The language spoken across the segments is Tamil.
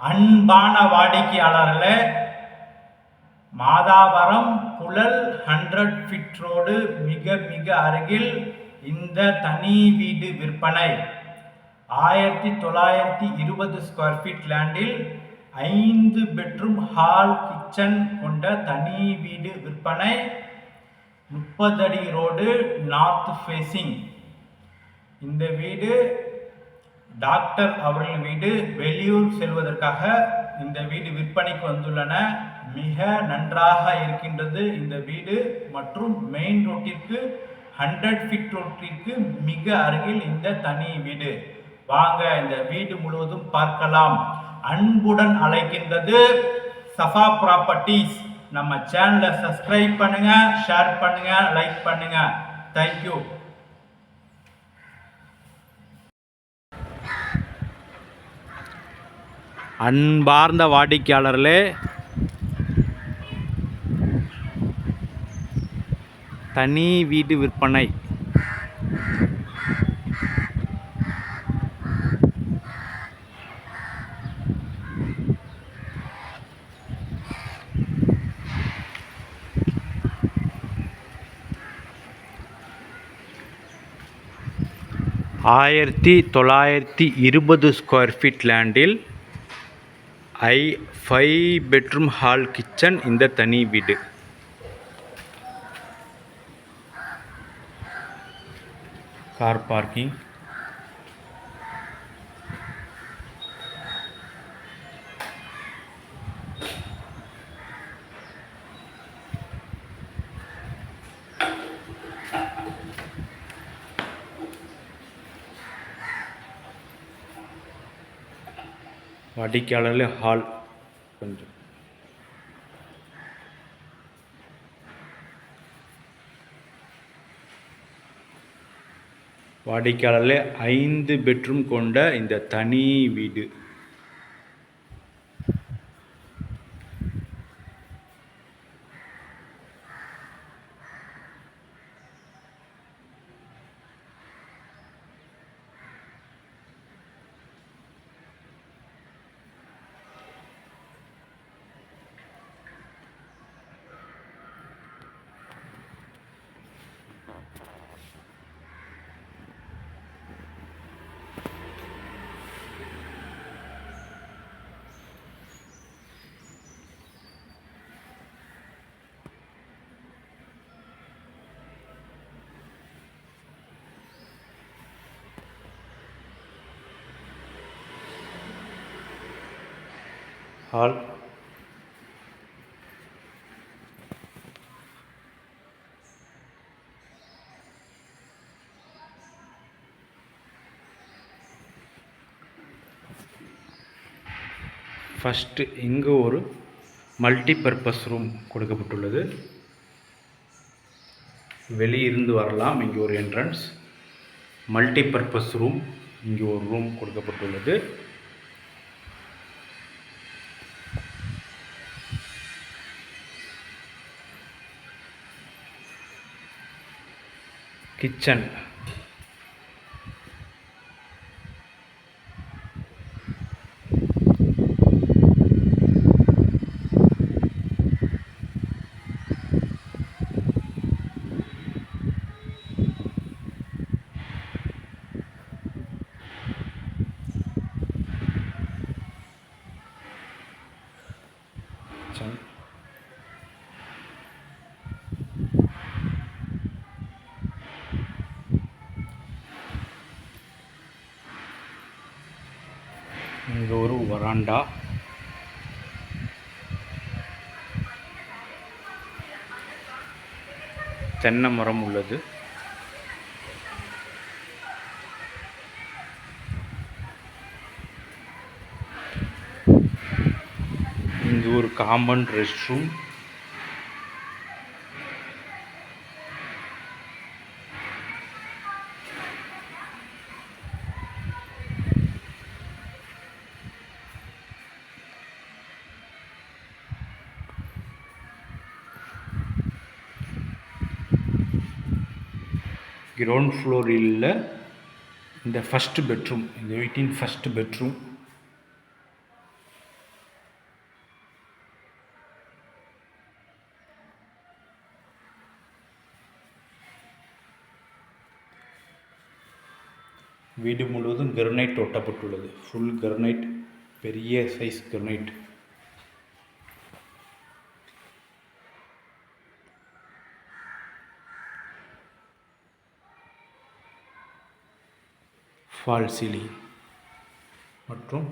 அன்பான வாடிக்கையாளர்களே, மாதாவரம் புழல் 100 ஃபீட் ரோடு மிக மிக அருகில் இந்த தனி வீடு விற்பனை. 1920 ஸ்கொயர் ஃபீட் லேண்டில் 5 பெட்ரூம் ஹால் கிச்சன் கொண்ட தனி வீடு விற்பனை. 30 அடி ரோடு, நார்த் ஃபேசிங். இந்த வீடு டாக்டர் அவர்கள் வீடு. வெளியூர் செல்வதற்காக இந்த வீடு விற்பனைக்கு வந்துள்ளன. மிக நன்றாக இருக்கின்றது இந்த வீடு மற்றும் மெயின் ரோட்டிற்கு 100 ஃபீட் ரோட்டிற்கு மிக அருகில் இந்த தனி வீடு. வாங்க இந்த வீடு முழுவதும் பார்க்கலாம். அன்புடன் அழைக்கின்றது சஃபா ப்ராப்பர்ட்டிஸ். நம்ம சேனலை சப்ஸ்கிரைப் பண்ணுங்க, ஷேர் பண்ணுங்க, லைக் பண்ணுங்க. தேங்க்யூ. அன்பார்ந்த வாடிக்கையாளர்களே, தனி வீடு விற்பனை. ஆயிரத்தி 1920 ஸ்கொயர் ஃபீட் லேண்டில் 5 பெட்ரூம் ஹால் கிச்சன் இந்த தனி வீடு. கார் பார்க்கிங், வாடிக்கையாளர்களே ஹால் கொஞ்சம் வாடிக்கையாளர்களே 5 பெட்ரூம் கொண்ட இந்த தனி வீடு. ஹால், ஃபஸ்ட்டு இங்கு ஒரு மல்டிபர்பஸ் ரூம் கொடுக்கப்பட்டுள்ளது. வெளியிருந்து வரலாம். இங்கே ஒரு என்ட்ரன்ஸ். Multipurpose room. இங்கே ஒரு ரூம் கொடுக்கப்பட்டுள்ளது. கிச்சன், இங்கே ஒரு வராண்டா, தென்னை மரம் உள்ளது. இங்கு ஒரு காமன் ரெஸ்ட் ரூம். கிரவுண்ட் ஃப்ளோரில் இந்த ஃபஸ்ட்டு பெட்ரூம், இந்த வீட்டின் ஃபஸ்ட்டு பெட்ரூம். வீடு முழுவதும் கிரனைட் ஒட்டப்பட்டுள்ளது. ஃபுல் கிரனைட், பெரிய சைஸ் கிரனைட். ஃபால் சீலிங் மற்றும்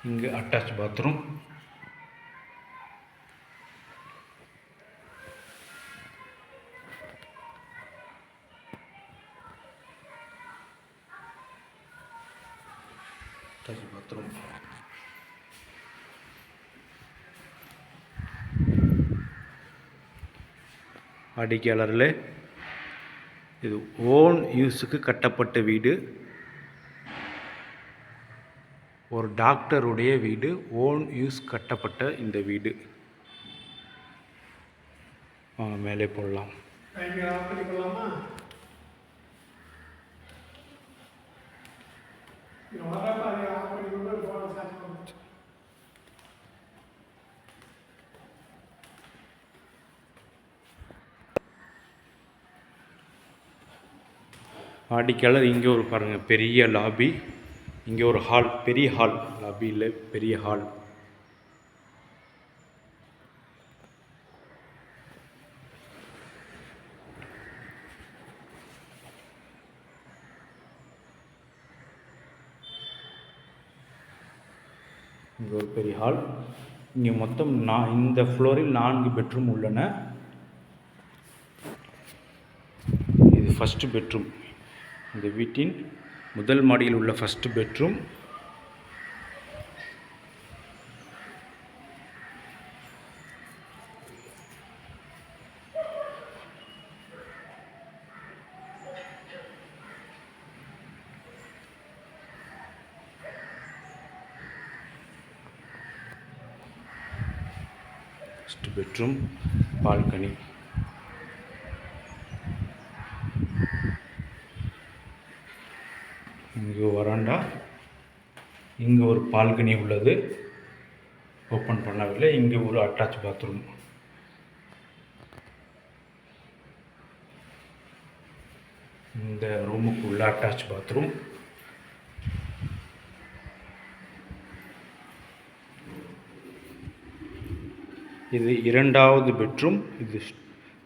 இங்கு அட்டாச் பாத்ரூம். வாடிக்கையாளர்களே, இது ஓன் யூஸுக்கு கட்டப்பட்ட வீடு. ஒரு டாக்டருடைய வீடு, ஓன் யூஸ் கட்டப்பட்ட இந்த வீடு. மேலே போடலாம். வாடிக்கையாளர் இங்கே ஒரு பாருங்கள், பெரிய லாபி. இங்கே ஒரு ஹால், பெரிய ஹால், லாபியில் பெரிய ஹால். இங்கே ஒரு பெரிய ஹால். இங்கே மொத்தம் இந்த ஃப்ளோரில் 4 பெட்ரூம் உள்ளன. இது ஃபஸ்ட்டு பெட்ரூம். இந்த வீட்டின் முதல் மாடியில் உள்ள first bedroom. First bedroom, balcony. இங்கே வராண்டா, இங்கே ஒரு பால்கனி உள்ளது, ஓப்பன் பண்ணவில்லை. இங்கே ஒரு அட்டாச் பாத்ரூம். இந்த ரூமுக்கு உள்ள அட்டாச் பாத்ரூம். இது 2வது பெட்ரூம். இது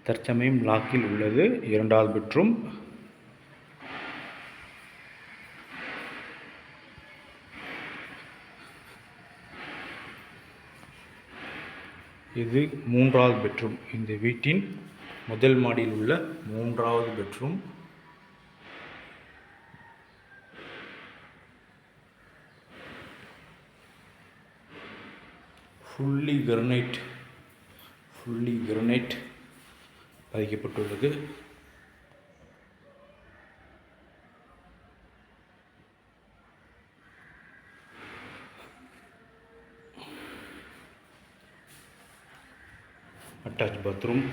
தற்சமயம் லாக்கில் உள்ளது. 2வது பெட்ரூம். இது 3வது பெட்ரூம். இந்த வீட்டின் முதல் மாடியில் உள்ள 3வது பெட்ரூம். ஃபுல்லி கிரனைட் பதிக்கப்பட்டுள்ளது. Attach bathroom.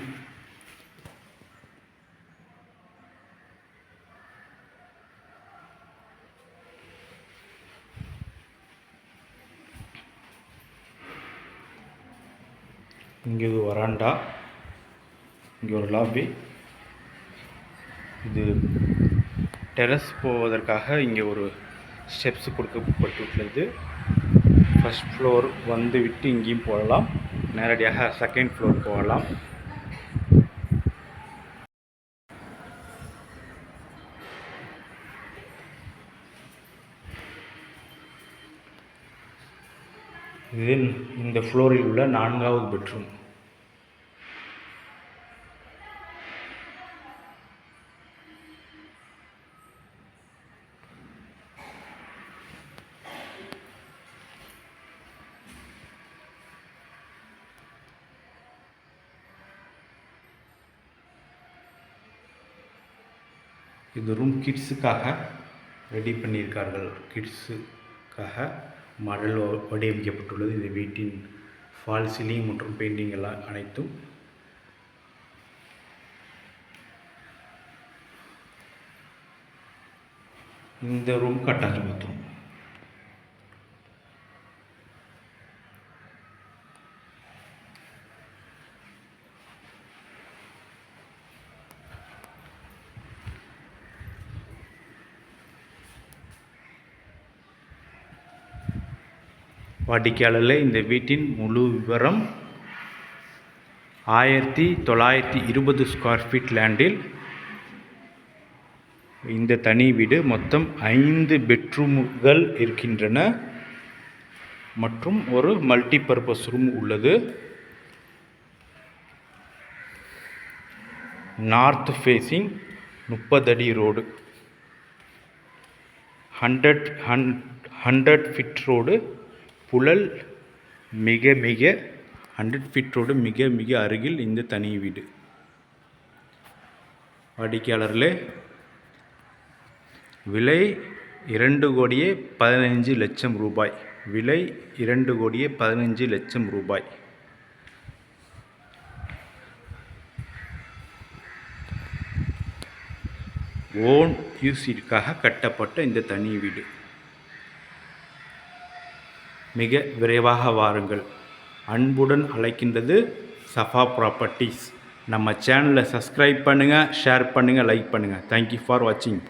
இங்கே ஒரு வராண்டா, இங்கே ஒரு லாபி. இது டெரஸ் போவதற்காக இங்கே ஒரு ஸ்டெப்ஸ் கொடுக்கப்பட்டுள்ளது. ஃபஸ்ட் ஃப்ளோர் வந்து விட்டு இங்கேயும் போகலாம், நேரடியாக செகண்ட் ஃப்ளோர் போகலாம். இது இந்த ஃப்ளோரில் உள்ள 4வது பெட்ரூம். இந்த ரூம் கிட்ஸுக்காக ரெடி பண்ணியிருக்கார்கள். கிட்ஸுக்காக மாடல் வடிவமைக்கப்பட்டுள்ளது. இந்த வீட்டின் ஃபால் சீலிங் மற்றும் பெயிண்டிங் எல்லாம் அனைத்தும். இந்த ரூம் அட்டாச் பாத்ரூம். வாடிக்கையாளர்களே, இந்த வீட்டின் முழு விவரம் 1920 ஸ்கொயர் ஃபீட் லேண்டில் இந்த தனி வீடு மொத்தம் 5 பெட்ரூம்கள் இருக்கின்றன மற்றும் ஒரு மல்டிபர்பஸ் ரூம் உள்ளது. நார்த் ஃபேஸிங் 30 அடி ரோடு, 100 ஃபீட் ரோடு, புழல் மிக 100 ஃபீட் ரோடு மிக அருகில் இந்த தனி வீடு. வாடிக்கையாளர்களே, விலை 2,15,00,000 ரூபாய். விலை 2,15,00,000 ரூபாய். ஓன் யூஸிற்காக கட்டப்பட்ட இந்த தனி வீடு. மிக விரைவாக வாருங்கள். அன்புடன் அழைக்கின்றது சஃபா ப்ராப்பர்ட்டிஸ். நம்ம சேனலை சப்ஸ்கிரைப் பண்ணுங்கள், ஷேர் பண்ணுங்கள், லைக் பண்ணுங்கள். தேங்க்யூ ஃபார் வாட்சிங்.